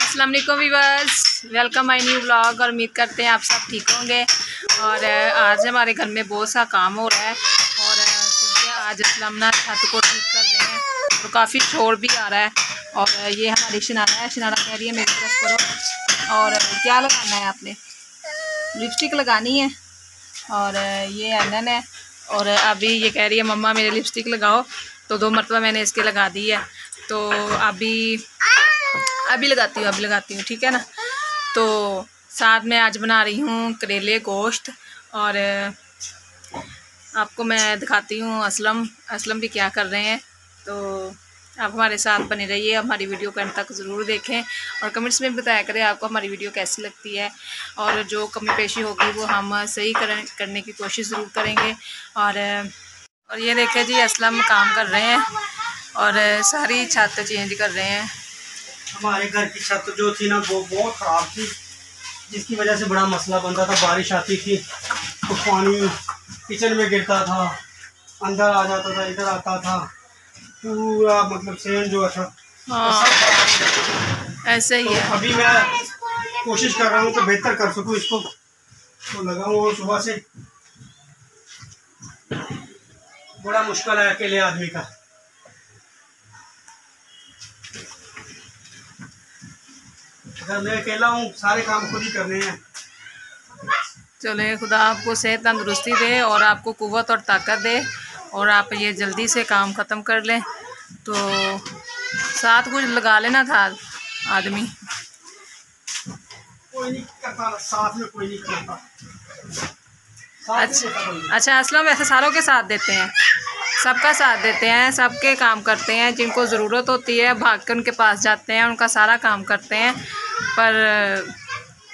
अस्सलाम वालेकुम viewers, welcome my new vlog. और उम्मीद करते हैं आप सब ठीक होंगे। और आज हमारे घर में बहुत सा काम हो रहा है और क्योंकि आज असलम ना छत को ठीक कर रहे हैं तो काफ़ी शोर भी आ रहा है। और ये हमारी शनारा है, शनारा कह रही है मेरी तरफ करो। और क्या लगाना है आपने? लिपस्टिक लगानी है। और ये अनन है और अभी ये कह रही है मम्मा मेरे लिपस्टिक लगाओ, तो 2 मरतबा मैंने इसके लगा दी है। तो अभी लगाती हूँ, ठीक है ना। तो साथ में आज बना रही हूँ करेले गोश्त। और आपको मैं दिखाती हूँ असलम भी क्या कर रहे हैं। तो आप हमारे साथ बने रहिए, हमारी वीडियो को अंत तक ज़रूर देखें और कमेंट्स में बताया करें आपको हमारी वीडियो कैसी लगती है। और जो कमी पेशी होगी वो हम सही करने की कोशिश ज़रूर करेंगे। और ये देखें जी, असलम काम कर रहे हैं और सारी छत चेंज कर रहे हैं। हमारे घर की छत जो थी ना वो बहुत ख़राब थी, जिसकी वजह से बड़ा मसला बनता था। बारिश आती थी तो पानी किचन में गिरता था, अंदर आ जाता था, इधर आता था, पूरा मतलब सेम जो था। हाँ, ऐसे ही है। तो अभी मैं कोशिश कर रहा हूँ कि बेहतर कर सकूँ इसको, तो लगाऊँ। और सुबह से बड़ा मुश्किल है अकेले आदमी का। अगर मैं अकेला हूँ सारे काम खुद ही करने हैं। चले, खुदा आपको सेहत तंदुरुस्ती दे और आपको कुव्वत और ताकत दे और आप ये जल्दी से काम ख़त्म कर लें। तो साथ कुछ लगा लेना था आदमी। कोई नहीं करता, साथ में कोई नहीं करता। अच्छा असलम वैसे सारों के साथ देते हैं, सबका साथ देते हैं, सबके काम करते हैं। जिनको ज़रूरत होती है भाग के उनके पास जाते हैं, उनका सारा काम करते हैं। पर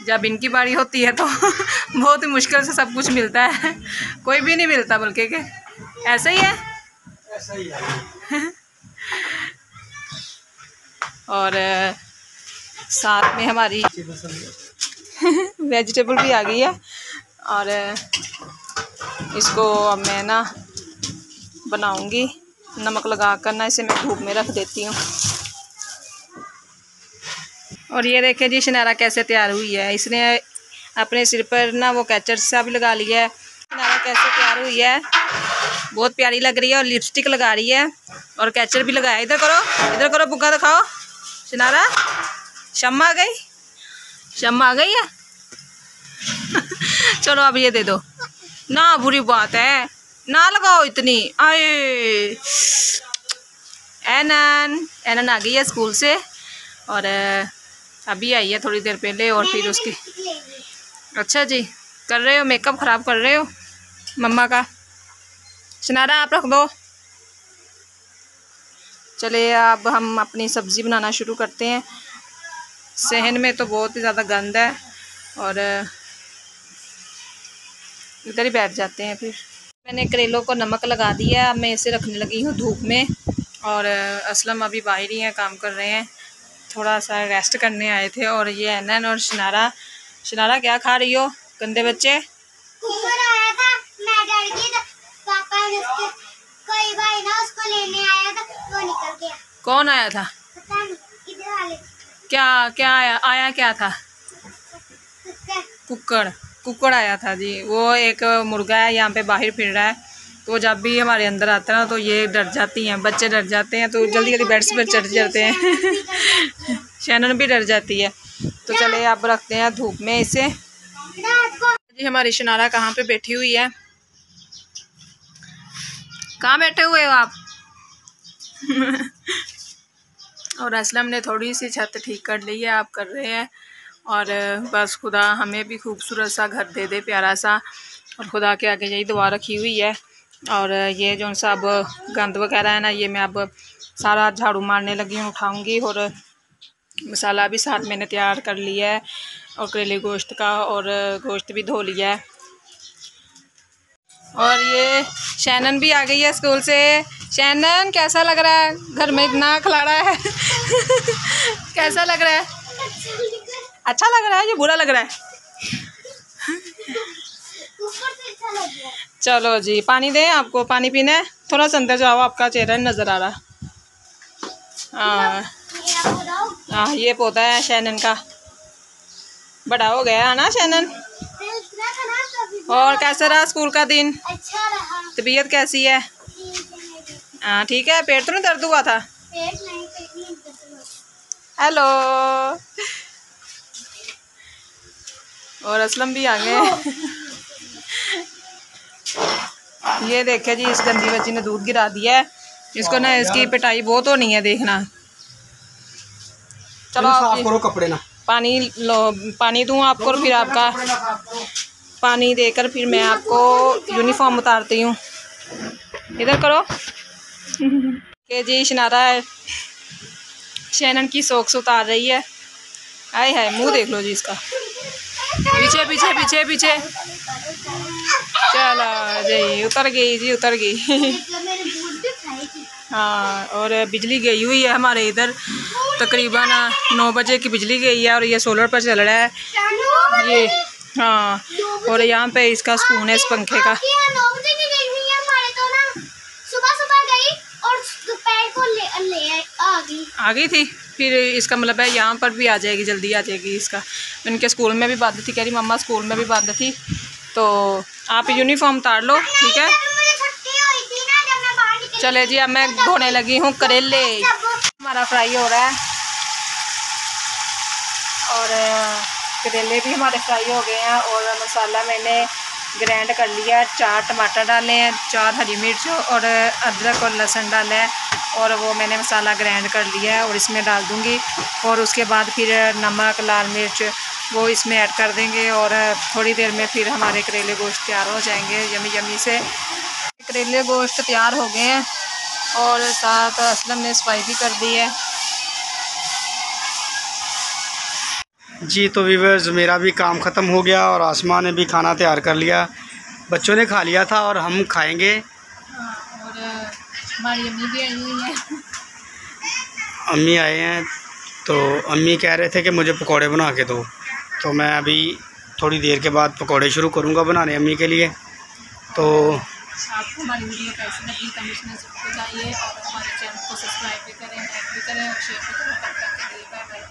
जब इनकी बारी होती है तो बहुत ही मुश्किल से सब कुछ मिलता है। कोई भी नहीं मिलता बल्कि के ऐसा ही है। ऐसा ही है। और साथ में हमारी वेजिटेबल भी आ गई है। और इसको अब मैं ना बनाऊंगी, नमक लगा कर ना इसे मैं धूप में रख देती हूँ। और ये देखें जी शनारा कैसे तैयार हुई है। इसने अपने सिर पर ना वो कैचर सा भी लगा लिया है। शनारा कैसे तैयार हुई है, बहुत प्यारी लग रही है। और लिपस्टिक लगा रही है और कैचर भी लगाया। इधर करो बुग्गा दिखाओ। शनारा शम्मा आ गई है। चलो अब ये दे दो ना, बुरी बात है ना लगाओ इतनी। आए एनन आ गई है स्कूल से और अभी आई है थोड़ी देर पहले। और फिर उसकी अच्छा जी कर रहे हो, मेकअप ख़राब कर रहे हो मम्मा का। शनारा आप रख दो। चलिए अब हम अपनी सब्ज़ी बनाना शुरू करते हैं। सहन में तो बहुत ही ज़्यादा गंद है और इधर ही बैठ जाते हैं। फिर मैंने करेलों को नमक लगा दिया। अब मैं इसे रखने लगी हूँ धूप में। और असलम अभी बाहर ही हैं, काम कर रहे हैं, थोड़ा सा रेस्ट करने आए थे। और ये अनन और शनारा क्या खा रही हो गंदे बच्चे? आया था, मैं डर गई तो पापा ने उसके कोई भाई ना उसको लेने आया था, वो निकल गया। कौन आया था? पता नहीं, इधर वाले क्या आया क्या था? कुक्कड़ आया था जी। वो एक मुर्गा है यहाँ पे बाहर फिर रहा है, तो जब भी हमारे अंदर आता है ना तो ये डर जाती हैं, बच्चे डर जाते हैं, तो जल्दी जल्दी बेड पर चढ़ जाते हैं। शैनन भी डर जाती है। तो चले अब रखते हैं धूप में इसे। जी हमारी शनारा कहाँ पे बैठी हुई है? कहाँ बैठे हुए हो आप? और असलम ने थोड़ी सी छत ठीक कर ली है, आप कर रहे हैं। और बस खुदा हमें भी खूबसूरत सा घर दे दे, प्यारा सा। और खुदा के आगे यही दुआ रखी हुई है। और ये जो सा अब गंद वगैरह है ना, ये मैं अब सारा झाड़ू मारने लगी हूँ, उठाऊँगी। और मसाला भी साथ मैंने तैयार कर लिया है और करेले गोश्त का, और गोश्त भी धो लिया है। और ये शैनन भी आ गई है स्कूल से। शैनन कैसा लग रहा है घर में इतना खिलाड़ा है? कैसा लग रहा है? अच्छा लग रहा है या बुरा लग रहा है? चलो जी पानी दें, आपको पानी पीना है? थोड़ा सा अंदर जाओ, आपका चेहरा नज़र आ रहा। हाँ हाँ ये पोता है शैनन का, बड़ा हो गया है ना शैनन। और कैसा रहा स्कूल का दिन? अच्छा रहा। तबीयत कैसी है? हाँ ठीक है। पेट तो नहीं दर्द हुआ था? पेट नहीं हेलो। और असलम भी आ गए। ये देखे जी, इस गंदी बच्ची ने दूध गिरा दिया है। इसको ना इसकी पिटाई बहुत होनी है, देखना। चलो साफ करो कपड़े ना। पानी लो, पानी दूँ आपको और फिर आपका पानी देकर फिर मैं आपको यूनिफॉर्म उतारती हूँ। इधर करो। के जी शनारा है, शैनन की सॉक्स उतार रही है। आए हाय, मुंह देख लो जी इसका। पीछे पीछे पीछे पीछे। चलो जी, उतर गई जी, उतर गई। हाँ, और बिजली गई हुई है हमारे इधर, तकरीबन 9 बजे की बिजली गई है और ये सोलर पर चल रहा है ये। हाँ, और यहाँ पे इसका सुकून है इस पंखे का। आ गई थी, फिर इसका मतलब है यहाँ पर भी आ जाएगी, जल्दी आ जाएगी इसका। इनके स्कूल में भी बंद थी, कह रही मम्मा स्कूल में भी बंद थी। तो आप यूनिफॉर्म उतार लो, ठीक है। चले जी, अब मैं धोने लगी हूँ करेले। हमारा फ्राई हो रहा है और करेले भी हमारे फ्राई हो गए हैं। और मसाला मैंने ग्राइंड कर लिया है। 4 टमाटर डाले हैं, 4 हरी मिर्च और अदरक और लहसुन डाला है, और वो मैंने मसाला ग्राइंड कर लिया है और इसमें डाल दूँगी। और उसके बाद फिर नमक, लाल मिर्च वो इसमें ऐड कर देंगे और थोड़ी देर में फिर हमारे करेले गोश्त तैयार हो जाएंगे यमी यमी से। करेले गोश्त तैयार हो गए हैं और साथ असलम ने सफाई भी कर दी है। जी तो व्यूअर्स, मेरा भी काम ख़त्म हो गया और आसमा ने भी खाना तैयार कर लिया। बच्चों ने खा लिया था और हम खाएंगे। और हमारी अम्मी भी आई हुई है। अम्मी आए हैं तो अम्मी कह रहे थे कि मुझे पकोड़े बना के दो, तो मैं अभी थोड़ी देर के बाद पकोड़े शुरू करूँगा बनाने अम्मी के लिए। तो आपको हमारी वीडियो कैसी लगी कमेंट्स में सबको बताइए और हमारे चैनल को सब्सक्राइब भी करें, लाइक भी करें और शेयर भी करें। तब तक के लिए बाय बाय।